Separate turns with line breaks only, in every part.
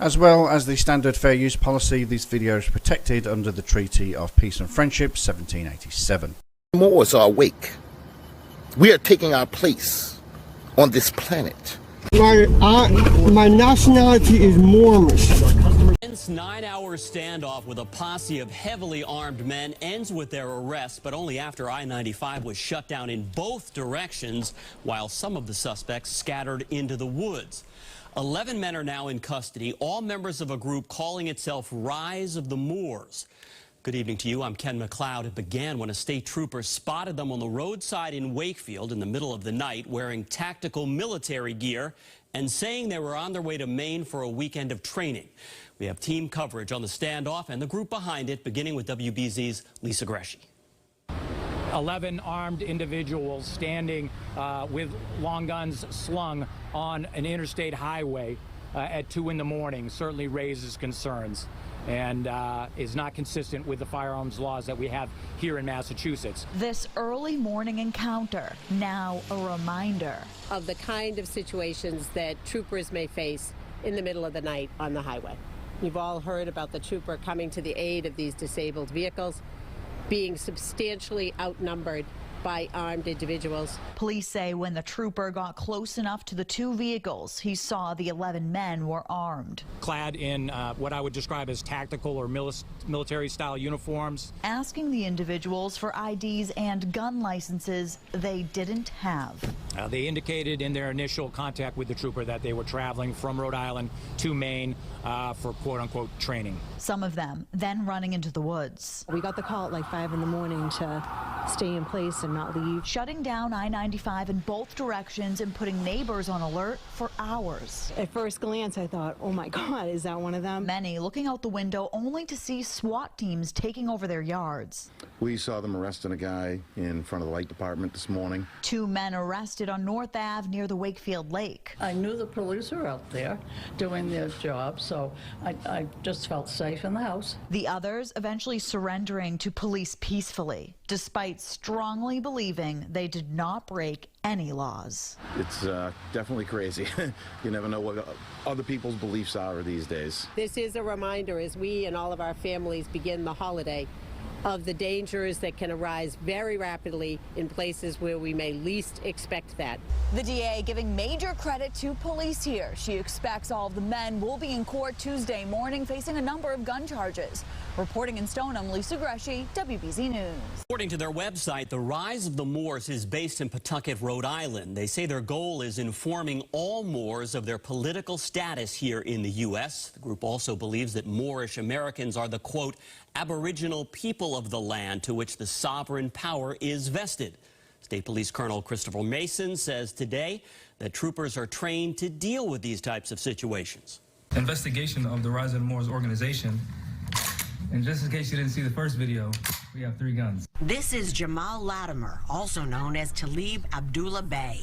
As well as the standard fair use policy, this video is protected under the Treaty of Peace and Friendship 1787.
Moors are awake. We are taking our place on this planet.
My nationality is Moorish.
This 9-hour standoff with a posse of heavily armed men ends with their arrest, but only after I-95 was shut down in both directions, while some of the suspects scattered into the woods. 11 men are now in custody, all members of a group calling itself Rise of the Moors. Good evening to you. I'm Ken McLeod. It began when a state trooper spotted them on the roadside in Wakefield in the middle of the night wearing tactical military gear and saying they were on their way to Maine for a weekend of training. We have team coverage on the standoff and the group behind it, beginning with WBZ's Lisa Greshey.
11 armed individuals standing with long guns slung on an interstate highway at 2 in the morning certainly raises concerns and is not consistent with the firearms laws that we have here in Massachusetts.
This early morning encounter, now a reminder
of the kind of situations that troopers may face in the middle of the night on the highway. You've all heard about the trooper coming to the aid of these disabled vehicles, being substantially outnumbered by armed individuals.
Police say when the trooper got close enough to the 2 vehicles, he saw the 11 men were armed.
Clad in what I would describe as tactical or military-style uniforms.
Asking the individuals for IDs and gun licenses they didn't have.
They indicated in their initial contact with the trooper that they were traveling from Rhode Island to Maine for quote-unquote training.
Some of them then running into the woods.
We got the call at like 5 in the morning to stay in place and not leave.
Shutting down I-95 in both directions and putting neighbors on alert for hours.
At first glance, I thought, oh my God, is that one of them?
Many looking out the window only to see SWAT teams taking over their yards.
We saw them arresting a guy in front of the light department this morning.
2 men arrested on North Ave near the Wakefield Lake.
I knew the police were out there doing their job, so I just felt safe in the house.
The others eventually surrendering to police peacefully, despite strongly believing they did not break any laws.
It's definitely crazy. You never know what other people's beliefs are these days.
This is a reminder as we and all of our families begin the holiday of the dangers that can arise very rapidly in places where we may least expect that.
The DA giving major credit to police here. She expects all of the men will be in court Tuesday morning facing a number of gun charges. Reporting in Stoneham, Lisa Greshey, WBZ News.
According to their website, the Rise of the Moors is based in Pawtucket, Rhode Island. They say their goal is informing all Moors of their political status here in the U.S. The group also believes that Moorish Americans are the, quote, aboriginal people of the land to which the sovereign power is vested. State Police Colonel Christopher Mason says today that troopers are trained to deal with these types of situations.
Investigation of the Rise of the Moors organization. And just in case you didn't see the first video, we have 3 guns.
This is Jahmal Latimer, also known as Talib Abdullah Bey.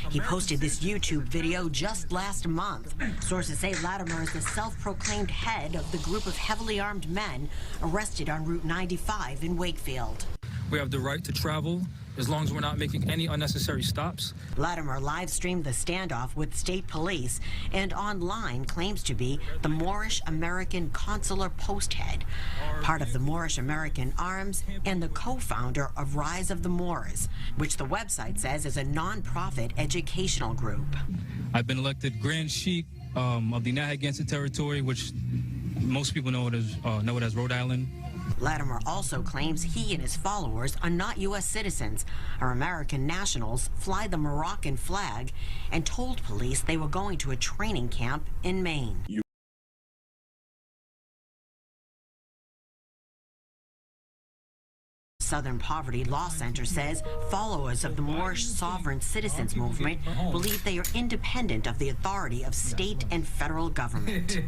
He posted this YouTube video just last month. Sources say Latimer is the self-proclaimed head of the group of heavily armed men arrested on Route 95 in Wakefield.
We have the right to travel as long as we're not making any unnecessary stops.
Latimer live-streamed the standoff with state police and online claims to be the Moorish American consular post head, part of the Moorish American Arms and the co-founder of Rise of the Moors, which the website says is a non-profit educational group.
I've been elected Grand Sheik of the Narragansett Territory, which most people know it as Rhode Island.
Latimer also claims he and his followers are not U.S. citizens, are American nationals, fly the Moroccan flag, and told police they were going to a training camp in Maine. Southern Poverty Law Center says followers of the Moorish sovereign citizens movement believe they are independent of the authority of state and federal government.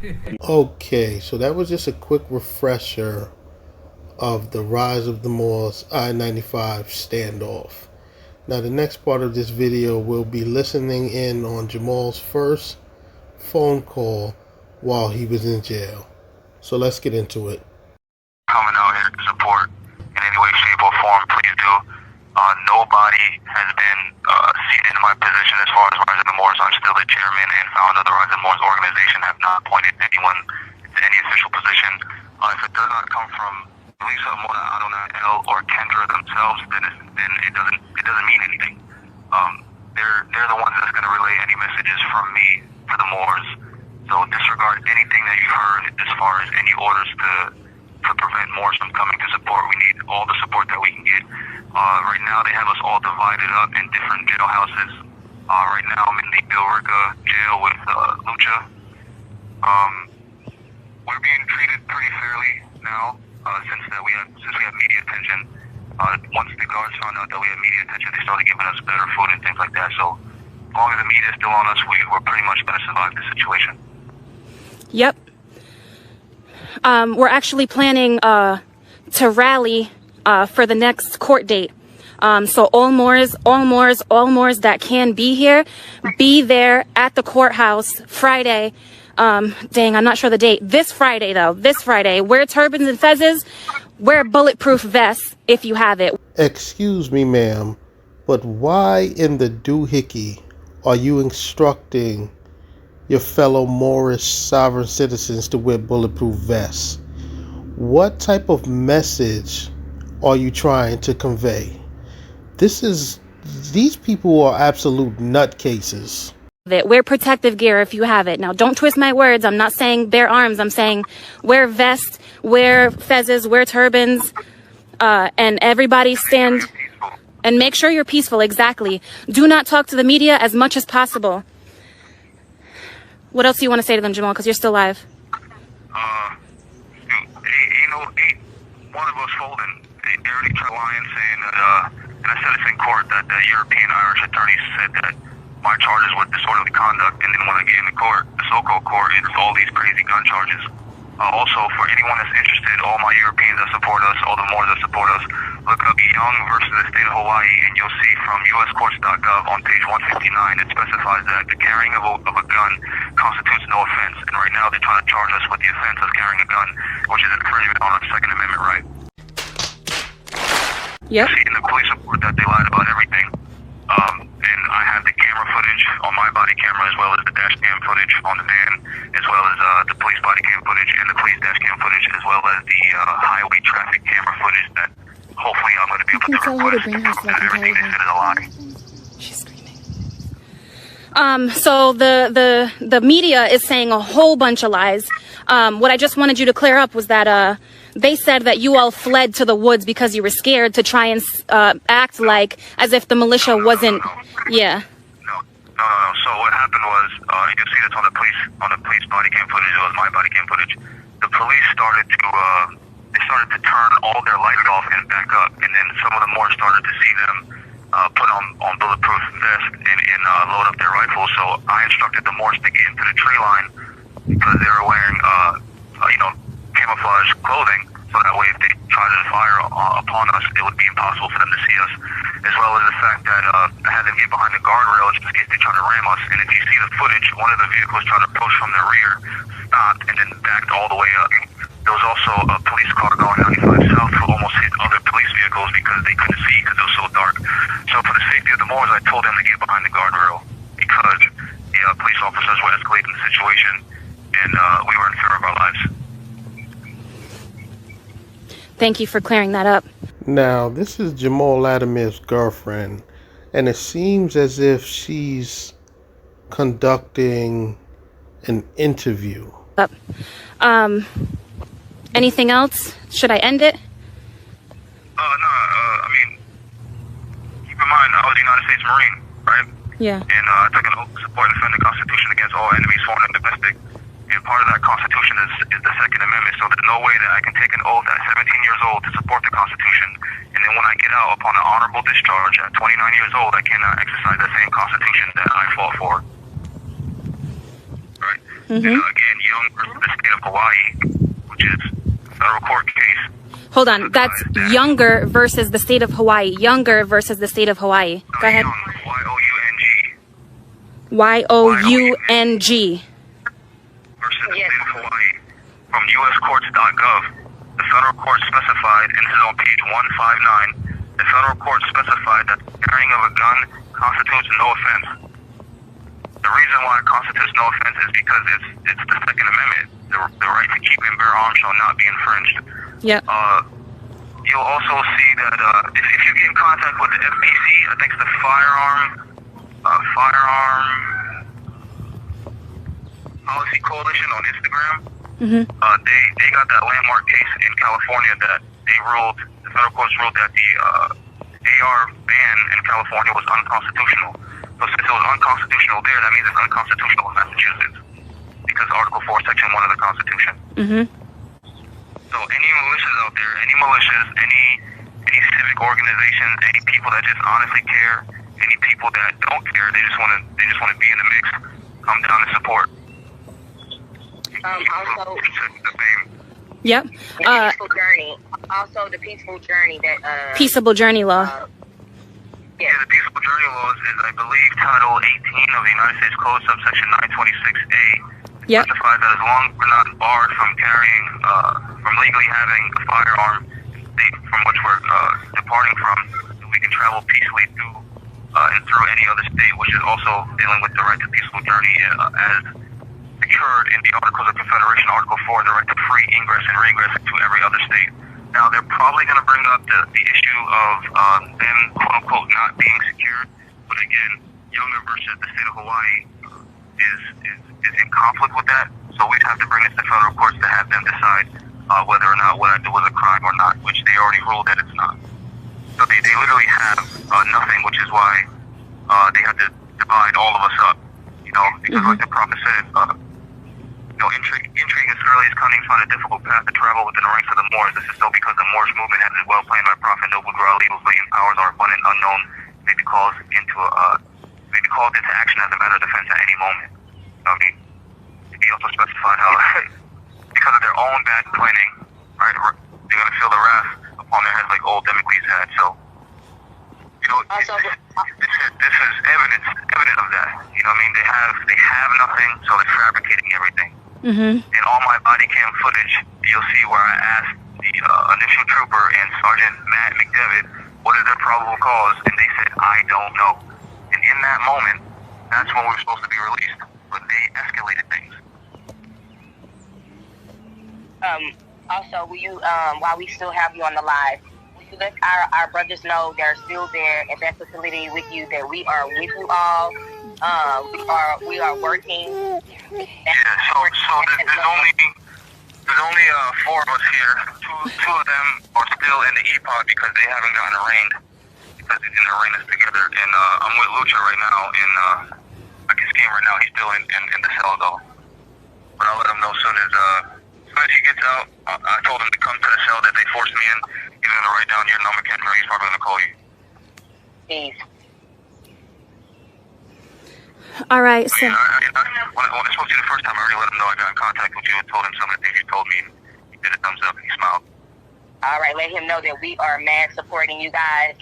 Okay, so that was just a quick refresher of the Rise of the Moors I-95 standoff. Now the next part of this video will be listening in on Jahmal's first phone call while he was in jail. So let's get into it.
Coming out here to support in any way, shape, or form, please do. Nobody has been in my position as far as Rise of the Moors, I'm still the chairman and founder of the Rise of the Moors organization. Have not appointed anyone to any official position. If it does not come from Lisa Mona Adonai El or Kendra themselves, then it doesn't mean anything. They're the ones that's going to relay any messages from me to the Moors. So disregard anything that you've heard as far as any orders to prevent Moors from coming to support. We need all the support that we can get. Right now they have us all divided up in different jailhouses. Right now I'm in the Bill Rica jail with Lucha. We're being treated pretty fairly now since we have media attention. Once the guards found out that we had media attention, they started giving us better food and things like that. So as long as the media is still on us, we're pretty much going to survive this situation.
Yep. We're actually planning to rally for the next court date. So all Moors that can be here, be there at the courthouse Friday. Dang, I'm not sure the date. This Friday, though. This Friday. Wear turbans and fezzes. Wear bulletproof vests if you have it.
Excuse me, ma'am, but why in the doohickey are you instructing your fellow Moorish sovereign citizens to wear bulletproof vests? What type of message are you trying to convey? These people are absolute nutcases.
Wear protective gear if you have it. Now, don't twist my words. I'm not saying bear arms. I'm saying wear vests, wear fezzes, wear turbans, and everybody stand and make sure you're peaceful. Exactly. Do not talk to the media as much as possible. What else do you want to say to them, Jahmal? Because you're still live.
Ain't one of us folding. They already tried lying, saying that, and I said this in court, that the European Irish attorneys said that my charges were disorderly conduct, and then when I get in the court, the so-called court, it's all these crazy gun charges. Also, for anyone that's interested, all my Europeans that support us, all the Moors that support us, look up Young versus the state of Hawaii, and you'll see from uscourts.gov on page 159, it specifies that the carrying of a gun constitutes no offense. And right now they're trying to charge us with the offense of carrying a gun, which is infringement on our Second Amendment right.
Yep.
See in the police report that they lied about everything. And I have the camera footage on my body camera, as well as the dash cam footage on the van, as well as the police body cam footage and the police dash cam footage, as well as the highway traffic camera footage that hopefully I'm going to be able to request to prove that everything they said is a lie.
She's screaming. So the media is saying a whole bunch of lies. What I just wanted you to clear up was that they said that you all fled to the woods because you were scared to try and act like as if the militia wasn't. Yeah.
No. So what happened was, you'll see this on the police body cam footage, as well as my body cam footage. The police started to turn all their lights off and back up, and then some of the Moors started to see them put on bulletproof vests and load up their rifles. So I instructed the Moors to get into the tree line because they were wearing camouflage clothing, so that way if they tried to fire upon us, it would be impossible for them to see us, as well as the fact that I had them get behind the guardrail just in case they try to ram us. And if you see the footage, one of the vehicles tried to approach from the rear, stopped, and then backed all the way up. There was also a police car going 95 south who almost hit other police vehicles because they couldn't see because it was so dark. So for the safety of the Moors, I told them to get behind the guardrail because the police officers were escalating the situation, and we were in fear of our lives.
Thank you for clearing that up.
Now, this is Jahmal Latimer's girlfriend, and it seems as if she's conducting an interview.
Anything else? Should I end it?
I mean, keep in mind, I was a United States Marine, right?
Yeah.
And I took an oath to support and defend the Constitution against all enemies, foreign and domestic. And part of that Constitution is the Second Amendment. So there's no way that I can take an oath at 17 years old to support the Constitution, and then when I get out upon an honorable discharge at 29 years old, I cannot exercise the same Constitution that I fought for. Right?
Mm-hmm.
And again, Young versus the state of Hawaii, which is a federal court case.
Hold on, that's Younger versus the state of Hawaii. Younger versus the state of Hawaii. Go ahead. Y-O-U-N-G.
Versus the state of Hawaii. From uscourts.gov, the federal court specified, and this is on page 159, the federal court specified that carrying of a gun constitutes no offense. The reason why it constitutes no offense is because it's the Second Amendment. The right to keep and bear arms shall not be infringed.
Yep.
You'll also see that if you get in contact with the FPC, I think it's the Firearm Policy Coalition on Instagram. They got that landmark case in California that the federal courts ruled that the AR ban in California was unconstitutional. So since it was unconstitutional there, that means it's unconstitutional in Massachusetts because Article 4, Section 1 of the Constitution. So any militias out there, any civic organizations, any people that just honestly care, any people that don't care, they just want to be in the mix, come down and support.
Also,
Yep.
the peaceful journey. Also, the peaceful journey that.
Peaceable journey law.
Yeah, the peaceable journey law is, I believe, Title 18 of the United States Code, subsection 926A.
Yep.
Specifies that as long as we're not barred from carrying, from legally having a firearm in the state from which we're departing from, we can travel peacefully through and through any other state, which is also dealing with the right to peaceful journey as secured in the Articles of Confederation, Article 4, the right to free ingress and regress to every other state. Now, they're probably going to bring up the issue of them, quote-unquote, not being secured. But again, Younger versus the state of Hawaii is in conflict with that. So we'd have to bring it to federal courts to have them decide whether or not what I did was a crime or not, which they already ruled that it's not. So they literally have nothing, which is why they have to divide all of us up. You know, because like the prophet said, intrigue is early as cunning, find a difficult path to travel within the ranks of the Moors. This is so because the Moorish movement has been well planned by Prophet Noble Growl evils, latent powers are abundant, unknown, may be called into action as a matter of defense at any moment. You know what I mean? He also specified how, because of their own bad planning, right, they're going to feel the wrath upon their heads like old Democles had. So, you know, this is evidence of that. You know what I mean? They have nothing, so they're fabricating everything. In all my body cam footage, you'll see where I asked the initial trooper and Sergeant Matt McDevitt what is their probable cause, and they said, I don't know. And in that moment, that's when we're supposed to be released, but they escalated things.
Also, will you, while we still have you on the live, will you let our brothers know they're still there at that facility with you, that we are with you all? We are working.
Yeah, so there's only 4 of us here. Two of them are still in the EPOD because they haven't gotten arraigned, because they didn't arraign us together. And I'm with Lucha right now, and I can see him right now. He's still in the cell though. But I'll let him know as soon as he gets out. I told him to come to the cell that they forced me in. He's gonna write down your number, Kendra. He's probably gonna call you.
Please.
All right. So
when I spoke to you the first time, I already let him know I got in contact with you and told him some of the things you told me, and he did a thumbs up and he smiled.
All right, let him know that we are mad supporting you guys.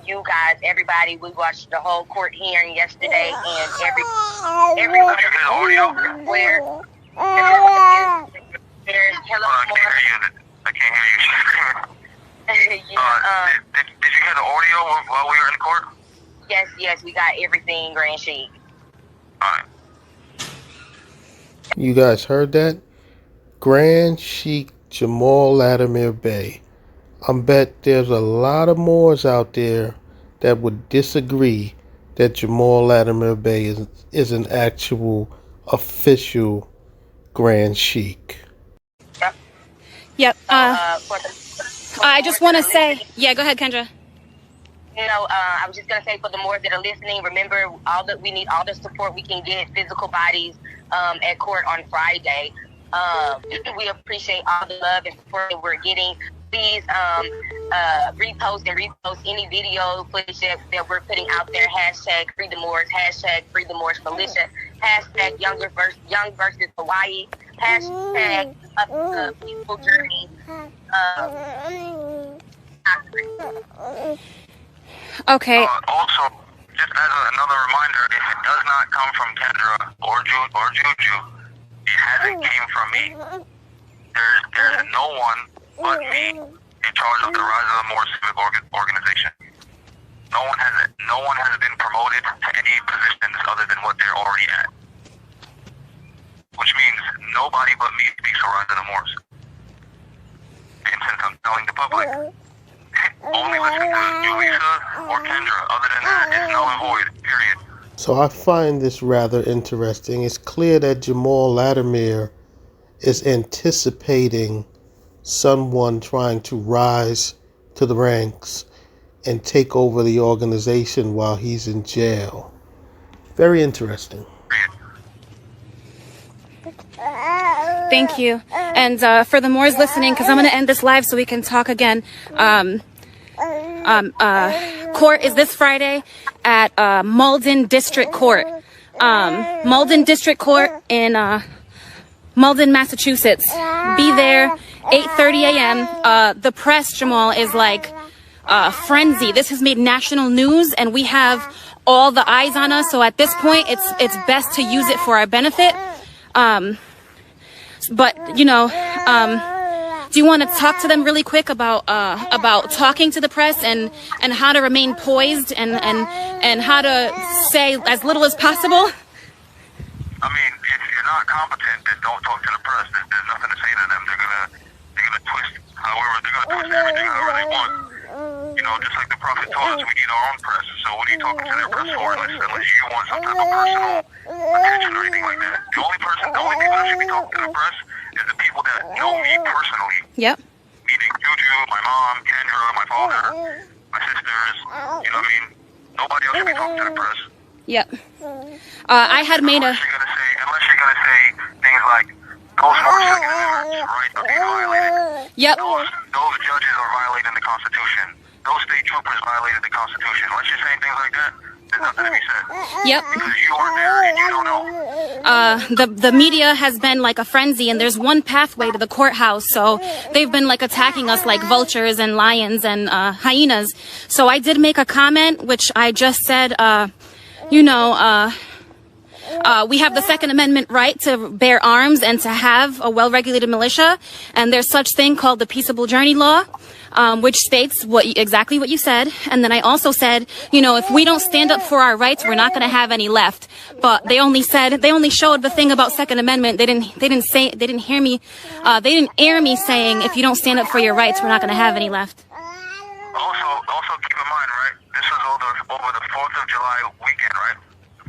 You guys, everybody, we watched the whole court hearing yesterday, and everybody where hello,
I can't hear you. Did you hear the audio while we were in the court?
Yes, we got everything, Grand Sheik.
Alright.
You guys heard that? Grand Sheik Jahmal Latimer Beys. I bet there's a lot of Moors out there that would disagree that Jahmal Latimer Beys is an actual official Grand Sheik.
Yep. I just want to say, yeah, go ahead, Kendra.
I was just going to say, for the Moors that are listening, remember we need all the support we can get, physical bodies at court on Friday. We appreciate all the love and support that we're getting. Please repost any video footage that we're putting out there. Hashtag Free the Moors, hashtag Free the Moorish Militia, hashtag Young versus Hawaii, hashtag the Peaceful Journey.
Okay.
Also, just as another reminder, if it does not come from Kendra or Juju, it hasn't came from me. There's no one but me in charge of the rise of the Moorish civic organization. No one has been promoted to any positions other than what they're already at. Which means nobody but me speaks the rise of the Moors. And since I'm telling the public, only listening to Julissa or Kendra. Other than that, it's null and void, period.
So I find this rather interesting. It's clear that Jahmal Latimer is anticipating someone trying to rise to the ranks and take over the organization while he's in jail. Very interesting.
Thank you. And for the Moors listening, because I'm going to end this live so we can talk again. Court is this Friday at Malden District Court. Malden District Court in Malden, Massachusetts. Be there 8:30 a.m. The press, Jahmal, is like frenzy. This has made national news, and we have all the eyes on us. So at this point, it's best to use it for our benefit. But you know, do you want to talk to them really quick about talking to the press and how to remain poised and how to say as little as possible?
I mean, if you're not competent, then don't talk to the press. There's nothing to say to them. They're gonna twist everything however they want. You know, just like the Prophet told us, we need our own press. So what are you talking to their press for unless you want some type of personal attention or anything like that? The only people that should be talking to the press is the people that know me personally.
Yep.
Meaning Juju, my mom, Kendra, my father, my sisters. You know what I mean? Nobody else should be talking to the press.
Yep. I had made a...
Unless you're gonna say things like, those Moorish Second Amendments rights are being violated.
Yep.
Those judges are violating the Constitution. Those state troopers violated the Constitution. Unless you're saying things like that, there's nothing to be said.
Yep.
Because you aren't there and you don't know.
The media has been like a frenzy, and there's one pathway to the courthouse, so they've been like attacking us like vultures and lions and hyenas. So I did make a comment, which I just said, we have the Second Amendment right to bear arms and to have a well-regulated militia, and there's such thing called the Peaceable Journey Law, which states exactly what you said. And then I also said, if we don't stand up for our rights, we're not going to have any left. But they only showed the thing about Second Amendment. They didn't hear me. They didn't air me saying, if you don't stand up for your rights, we're not going to have any left.
Also keep in mind, right? This is over the 4th of July weekend, right?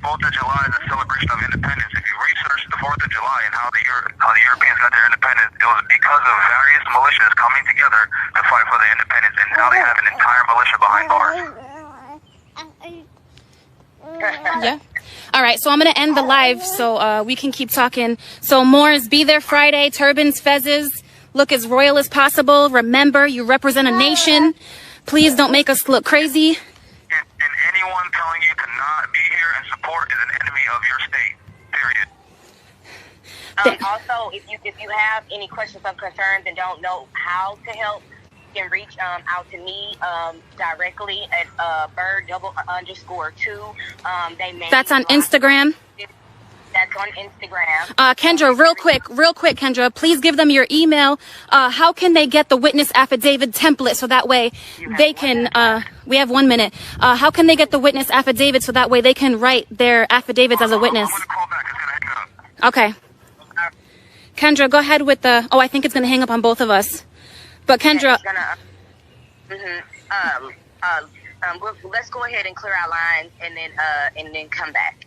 4th of July is a celebration of independence. If you research the 4th of July and how the Europeans got their independence, it was because of various militias coming together to fight for their independence, and now they have an entire militia behind bars.
Yeah. All right, so I'm going to end the live so we can keep talking. So Moors, be there Friday, turbans, fezzes, look as royal as possible. Remember, you represent a nation. Please don't make us look crazy.
And anyone telling you to not be here and support is an enemy of your state, period.
Also, if you have any questions or concerns and don't know how to help, you can reach out to me directly at bird_2.
That's on Instagram.
That's on Instagram.
Kendra, real quick, Kendra, please give them your email. How can they get the witness affidavit template so that way they can, we have 1 minute. How can they get the witness affidavit so that way they can write their affidavits as a witness? Okay. Kendra, go ahead with I think it's going to hang up on both of us. But Kendra.
Let's go ahead and clear our lines and then come back.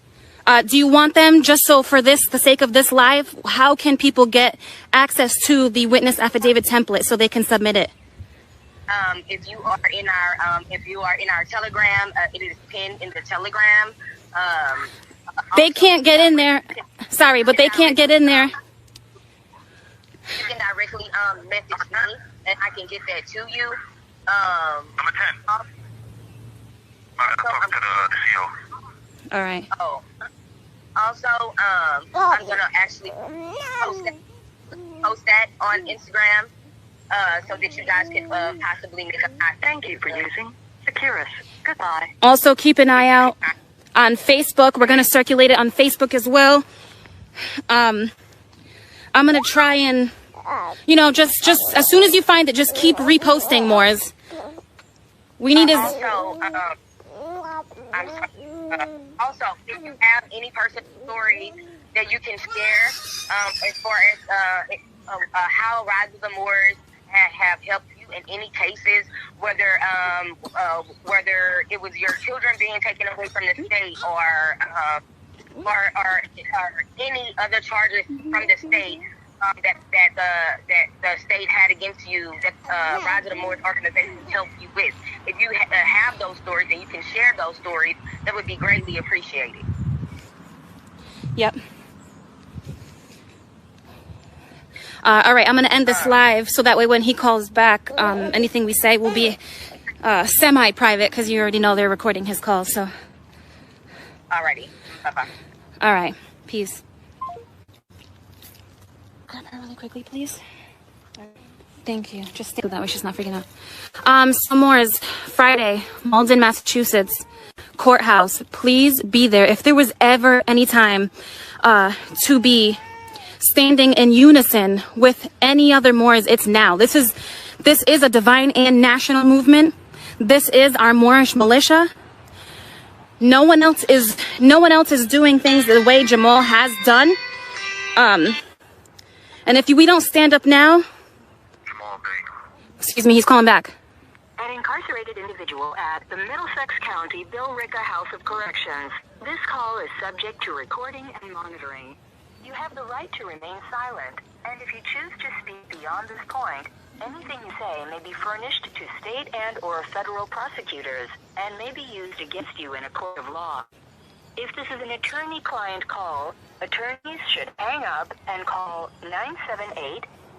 Do you want them, just so for the sake of this live, how can people get access to the witness affidavit template so they can submit it?
If you are in our Telegram, it is pinned in the Telegram.
They can't get in there. Sorry, but they can't get in there.
You can directly message me, and I can get that to you.
Number 10. I'm talking to the CEO.
All right.
Oh. Also, I'm gonna actually post that on Instagram, so that you guys can possibly make a contact.
Thank you for using Securus. Goodbye.
Also, keep an eye out on Facebook. We're gonna circulate it on Facebook as well. I'm gonna try and You know, just as soon as you find it, just keep reposting, Moors. We need to...
Also, if you have any personal stories that you can share as far as how Rise of the Moors have helped you in any cases, whether it was your children being taken away from the state or any other charges from the state that the state had against you, that Rise of the Moors organization helped you with. If you have those stories and you can share those stories, that would be greatly appreciated.
Yep. All right, I'm going to end this live so that way when he calls back, anything we say will be semi-private because you already know they're recording his calls. So.
Alrighty. Bye-bye.
All right. Peace. Grab her really quickly, please. Thank you. Just think that way she's not freaking out. Some more is Friday, Malden, Massachusetts, courthouse. Please be there. If there was ever any time to be standing in unison with any other Moors, it's now. This is a divine and national movement. This is our Moorish militia. No one else is doing things the way Jahmal has done. And if we don't stand up now, excuse me, he's calling back.
An incarcerated individual at the Middlesex County Billerica House of Corrections. This call is subject to recording and monitoring. You have the right to remain silent, and if you choose to speak beyond this point, anything you say may be furnished to state and or federal prosecutors and may be used against you in a court of law. If this is an attorney-client call, attorneys should hang up and call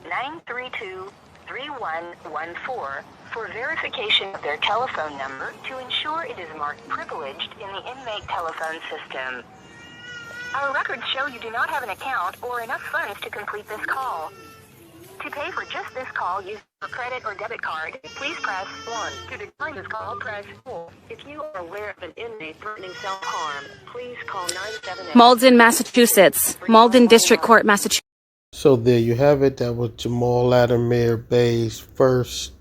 978-932-3114 for verification of their telephone number to ensure it is marked privileged in the inmate telephone system. Our records show you do not have an account or enough funds to complete this call. To pay for just this call using a credit or debit card, please press 1. To decline this call, press 4. If you are aware of an inmate threatening self-harm, please call 978.
Malden, Massachusetts. Malden District Court, Massachusetts.
So there you have it. That was Jahmal Latimer Beys' first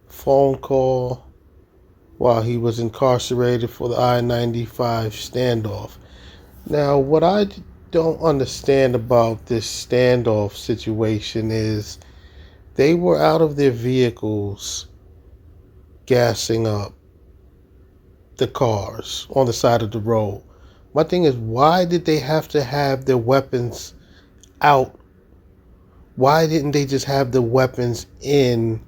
phone call while he was incarcerated for the I-95 standoff. Now, what I don't understand about this standoff situation is they were out of their vehicles gassing up the cars on the side of the road. My thing is, why did they have to have their weapons out? Why didn't they just have the weapons in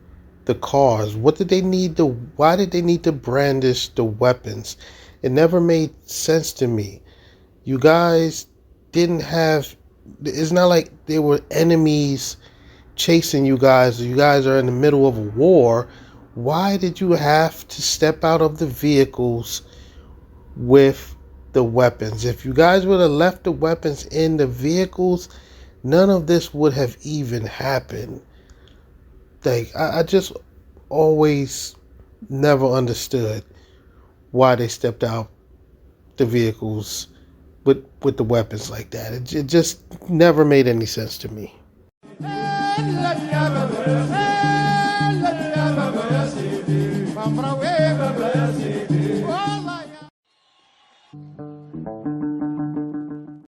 the cars? Why did they need to brandish the weapons? It never made sense to me. You guys didn't have, it's not like there were enemies chasing you guys. You guys are in the middle of a war. Why did you have to step out of the vehicles with the weapons? If you guys would have left the weapons in the vehicles, none of this would have even happened. Like, I just always never understood why they stepped out the vehicles with the weapons like that. It just never made any sense to me.